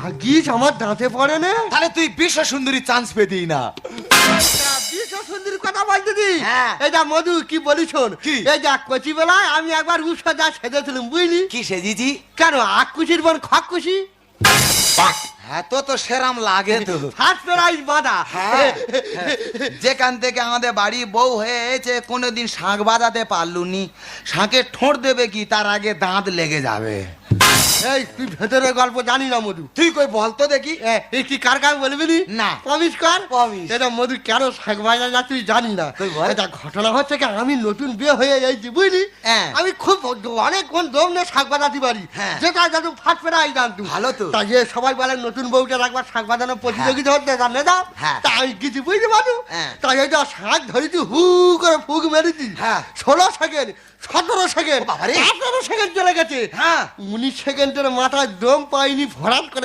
ভাগ্যিস আমার দাঁতে পড়ে না। তাহলে তুই বিশ্ব সুন্দরী চান্স পেতি না। বিশ্ব সুন্দরীর কথা বলতে দি। হ্যাঁ। এই যা মধু কি বলি শোন, কি? এই যা কচি বেলায় আমি একবার রূপসজ্জা সেজেছিলাম বুঝলি। কি সেজিছি? কেন আকুশির বোন খকুশি হ্যাঁ তো সেরাম লাগে তো। ফার্স্ট প্রাইজ বাঁধা। হ্যাঁ, যেখান থেকে আমাদের বাড়ি বউ হয়েছে কোনোদিন শাঁখ বাজাতে পারলুনি। শাঁখের ঠোঁট দেবে কি তার আগে দাঁত লেগে যাবে। এই তুই ভেতরের গল্প জানি না মধু। তুই কই বলতো দেখি। এই কি কার কার বলবি নি? না। প্রমিস কর। Promise। এটা মধু কেন শাক বাজা না তুই জানি না। তুই বল। এটা ঘটনা হচ্ছে কি আমি নতুন বিয়ে হয়ে যাইছি বুঝলি। হ্যাঁ। আমি খুব অনেকক্ষণ দম নিয়ে শাক বাজাতে পারি। হ্যাঁ। যেটা যাতে ফাট ফেরা আই জানতু। ভালো তো। তাই যে সবাই বলে নতুন বউটা একবার শাক বাজানোর প্রতিযোগিতা হচ্ছে জানে দাও। হ্যাঁ। তাই কিছু বুঝলি মধু। হ্যাঁ। তাই এটা শাক ধরেছি হু করে ফুক মেরেছি। হ্যাঁ। 16 সেকেন্ড 17 সেকেন্ড বাবারে। 18 সেকেন্ড চলে গেছে। হ্যাঁ। 19 সেকেন্ডের মাথায় দম পাইনি ভরাট করে